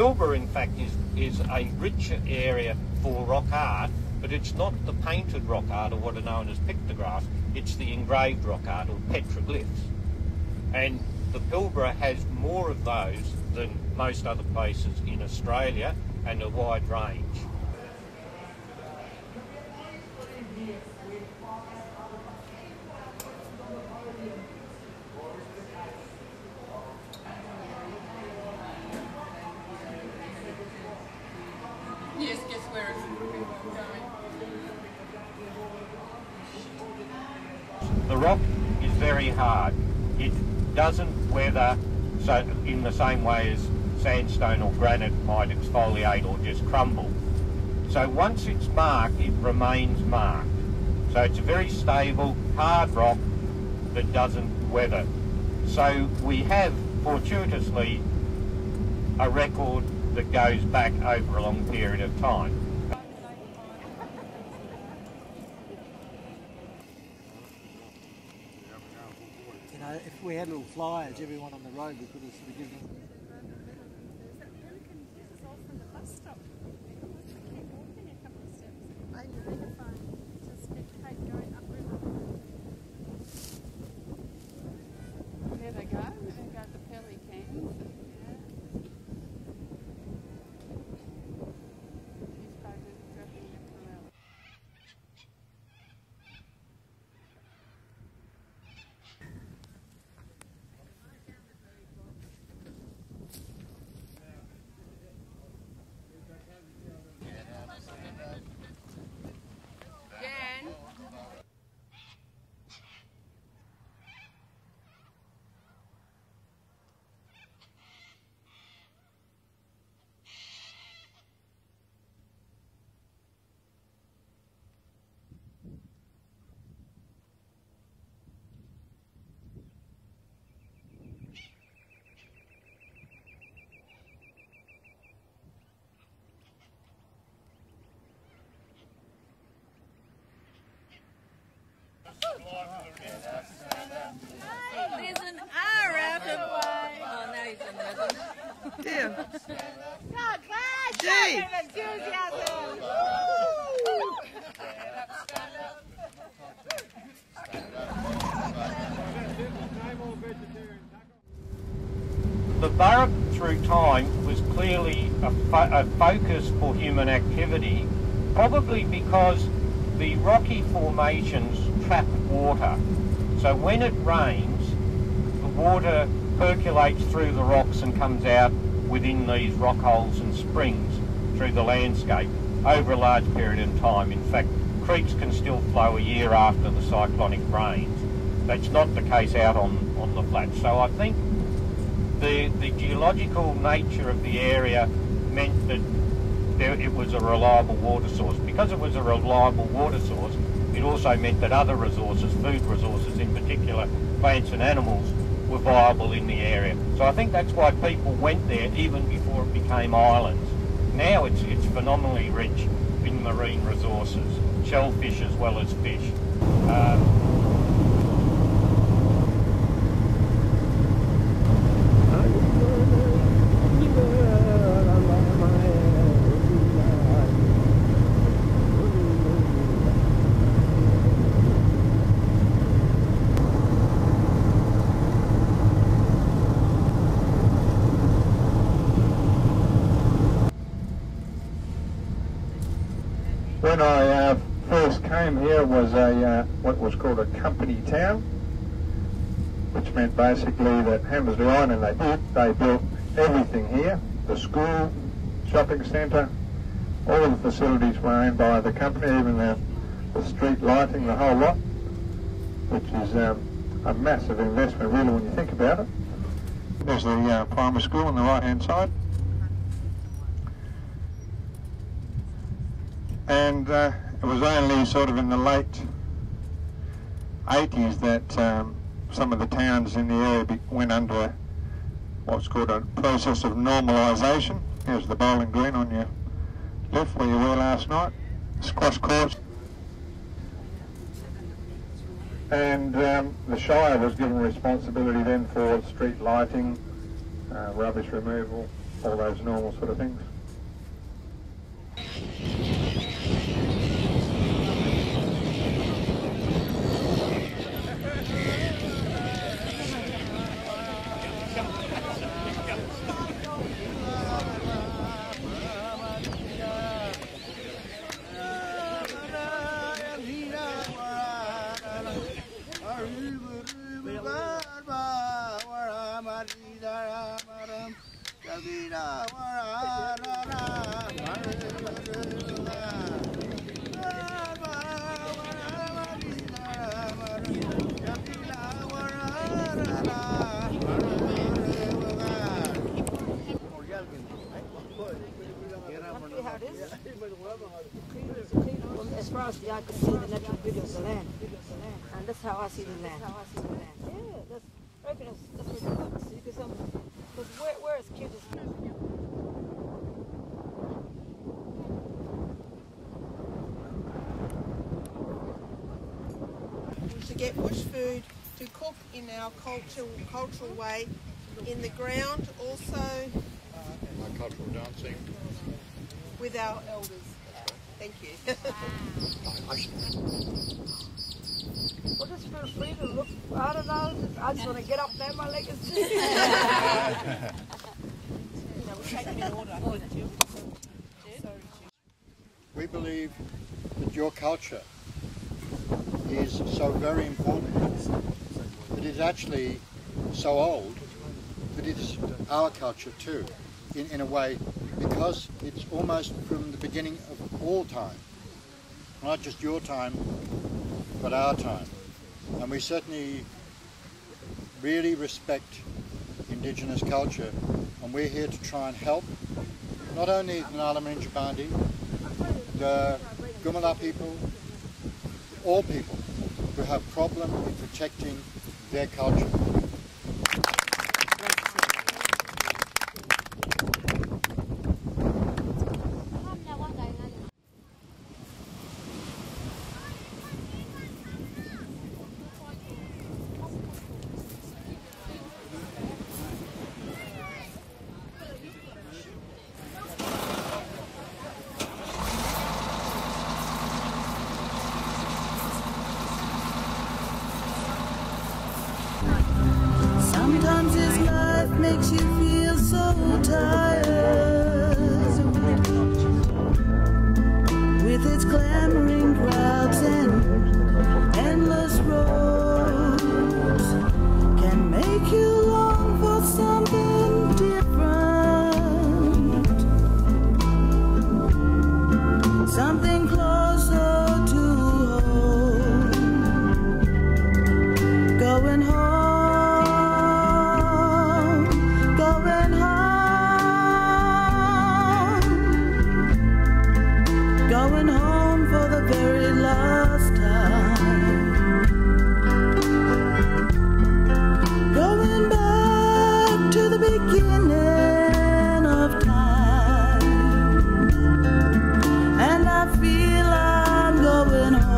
Pilbara, in fact, is a rich area for rock art, but it's not the painted rock art or what are known as pictographs, it's the engraved rock art or petroglyphs. And the Pilbara has more of those than most other places in Australia, and a wide range. Yes, guess where it's going. The rock is very hard. It doesn't weather so in the same way as sandstone or granite might exfoliate or just crumble. So once it's marked, it remains marked. So it's a very stable, hard rock that doesn't weather. So we have, fortuitously, a record that goes back over a long period of time. You know, if we had little flyers, everyone on the road, we could have sort of given them. There they go. There go the pelicans. There's an R out of oh, no, he's in rhythm. Damn. God, class! Gee. Enthusiasm! The Burrup through time was clearly a focus for human activity, probably because the rocky formations trap water. So when it rains, the water percolates through the rocks and comes out within these rock holes and springs through the landscape over a large period of time. In fact, creeks can still flow a year after the cyclonic rains. That's not the case out on the flats. So I think the geological nature of the area meant that it was a reliable water source. Because it was a reliable water source, it also meant that other resources, food resources in particular, plants and animals, were viable in the area. So I think that's why people went there even before it became islands. Now it's phenomenally rich in marine resources, shellfish as well as fish. When I first came here, it was what was called a company town, which meant basically that Hammersley Island, they built everything here, the school, shopping centre, all the facilities were owned by the company, even the street lighting, the whole lot, which is a massive investment really when you think about it. There's the primary school on the right hand side. And it was only sort of in the late 80s that some of the towns in the area went under what's called a process of normalisation. Here's the bowling green on your left where you were last night, squash courts. And the Shire was given responsibility then for street lighting, rubbish removal, all those normal sort of things. As far as the eye could see the natural beauty of the land. And that's how I see the land. Yeah, I reckon that's what you want to see, because where is cute as to get bush food, to cook in our cultural way, in the ground also. Cultural dancing. With our elders. Thank you. Well, just feel free to look, I don't know, I just want to get up there, my leg is We believe that your culture is so very important that it is actually so old that it is our culture too, in a way, because it's almost from the beginning of all time. Not just your time, but our time. And we certainly really respect Indigenous culture, and we're here to try and help not only the Nalaman Jabandi, the Gumala people, all people who have problem in protecting their culture. Sometimes this life makes you feel so tired, with its clamoring crowds and endless roads, can make you long for something different, something closer to home, going home. Going home for the very last time. Going back to the beginning of time. And I feel I'm going home.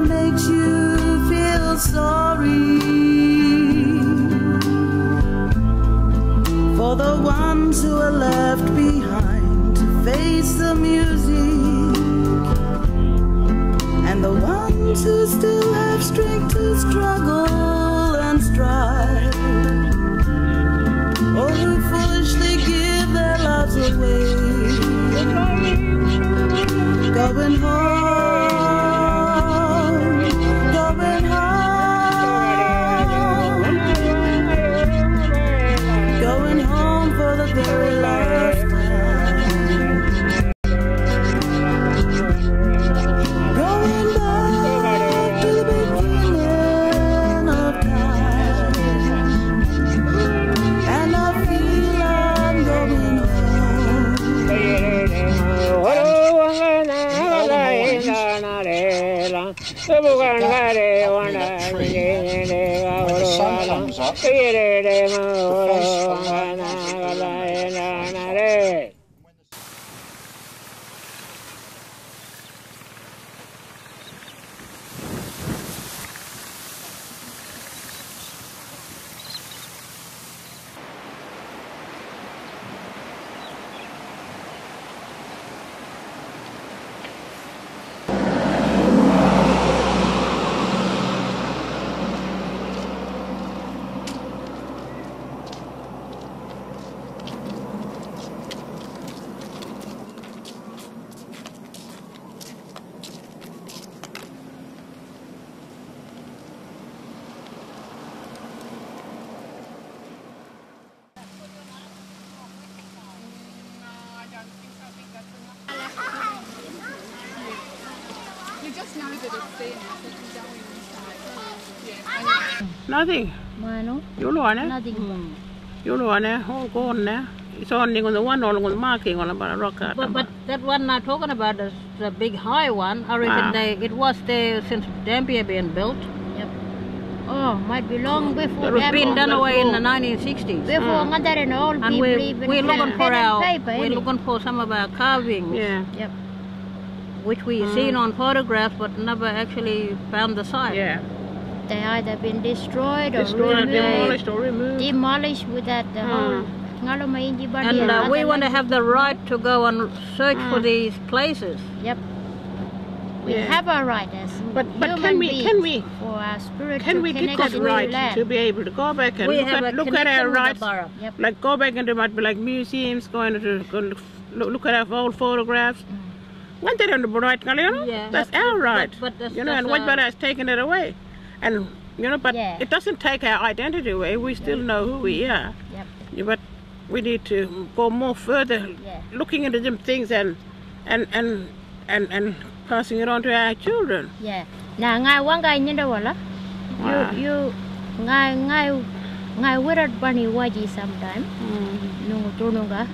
Makes you feel sorry for the ones who are left behind to face the music, and the ones who still have strength to struggle and strive, or who foolishly give their lives away. Going home. Going home for the very last time. Nothing. You know, Nothing. You know, all gone now. It's only on the one all on the marking on about a rock art. But that one I'm talking about is the big high one. I reckon it was there since Dampier being built. Yep. Oh, might be long before. It was been done away in the 1960s. Before that and all people we're looking for some of our carvings. Yeah. Yep. Which we seen on photographs, but never actually found the site. Yeah. They either been destroyed or removed. Demolished with that the whole. And we want to have the right to go and search for these places. Yep. We have our right as but can we for our spiritual can we get that right to be able to go back and look at our rights? Yep. Like go back and there might be like museums going to look at our old photographs. When they're on the right, you know, that's our right. But you know, and White has taken it away. And you know, but it doesn't take our identity away. We still know who we are. Yep. Yeah, but we need to go more further, looking into them things and passing it on to our children. Yeah. Now, ngai wangai nyenda wala. You ngai wirat bani waji sometime. Nungu tununga.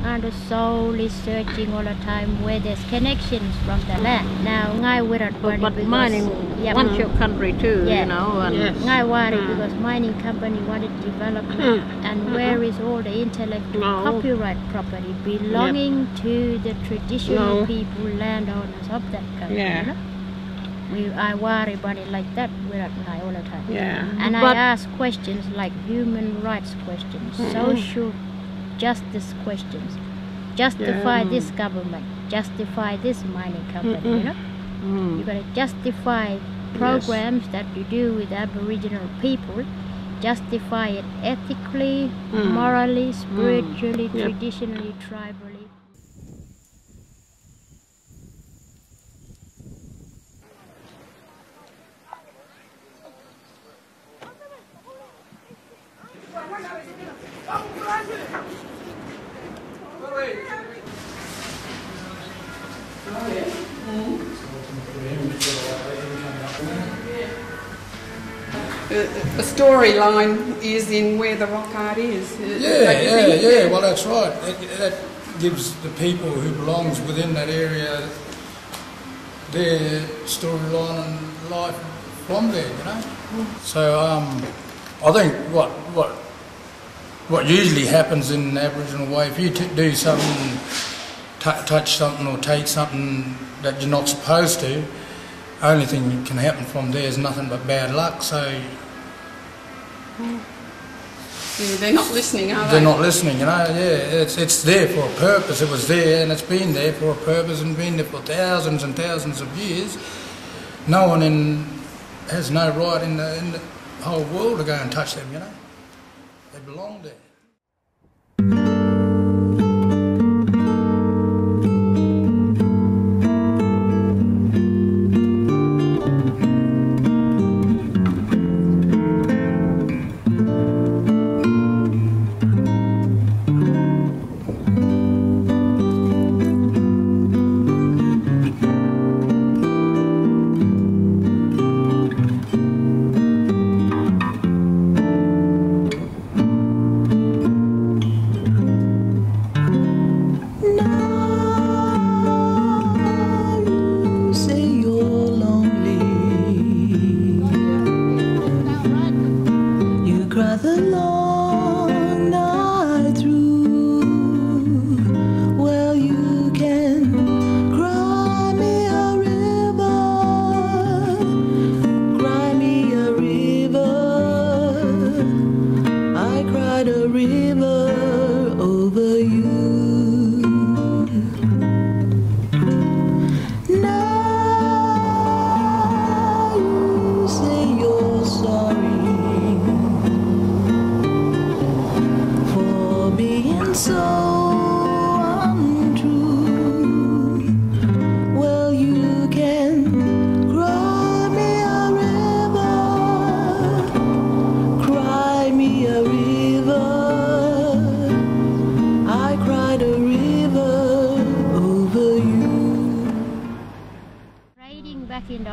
And the soul is searching all the time where there's connections from the land. Now, ngai wirat bani but mining wants your country too, you know. And ngai worry because mining company wanted development, and where is all the intellectual copyright property belonging to the traditional people, landowners of that country? You know? I worry about it like that wirat ngai all the time. And I ask questions like human rights questions, social justice questions. Justify this government, justify this mining company, you know? You gotta justify programs that you do with Aboriginal people, justify it ethically, morally, spiritually, traditionally, tribally. The storyline is in where the rock art is. Yeah. Well, that's right. That gives the people who belongs within that area their storyline and life from there, you know. So I think what usually happens in the Aboriginal way, if you do something, touch something or take something that you're not supposed to, only thing that can happen from there is nothing but bad luck. So they're not listening, are they? They're not listening, you know. It's there for a purpose. It was there, and it's been there for a purpose, and been there for thousands and thousands of years. No one has no right in the whole world to go and touch them, you know. They belong there.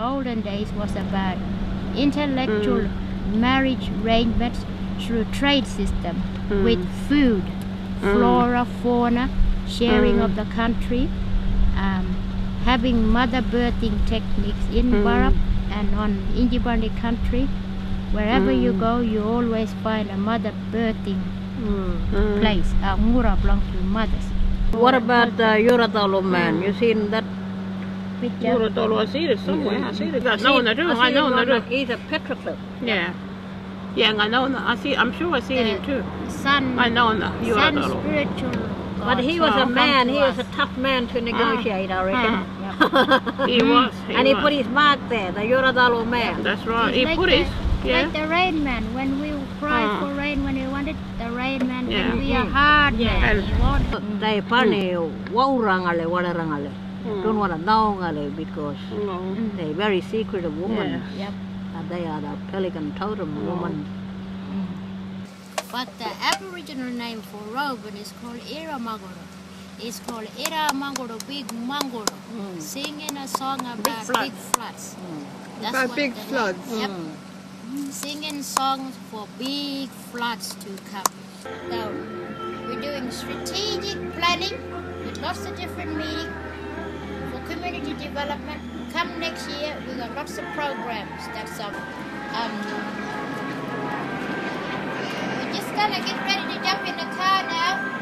olden days was about intellectual marriage arrangements through trade system with food, flora, fauna, sharing of the country, having mother birthing techniques in Burrup and on Injibandi country. Wherever you go, you always find a mother birthing place. Mura belongs to mothers. What about the Yuratalo man? You seen that picture? Yuratalo, I see it somewhere. I see it. I know that. He's a petroglyph. Yeah. Yeah, I know. I see. I'm sure I see him too. Sun. I know Yuratalo. Sun spiritual. But he was a man. He was a tough man to negotiate, I reckon. He was. And he put his mark there, the Yuratalo man. That's right. He like put his. Like the rain man, when we cried for rain, when we wanted the rain man, when we are hard man, he wanted. They pane waurangale, walarangale. Don't want to know because they're very secretive women. Yep. And they are the pelican totem woman. But the Aboriginal name for Robyne is called Iramagoro. It's called Iramagoro Big Mangoro, singing a song about big floods. That's About what big floods. Yep. Singing songs for big floods to come. So we're doing strategic planning with lots of different meetings for community development. Come next year, we got lots of programs. That's we're just gonna get ready to jump in the car now.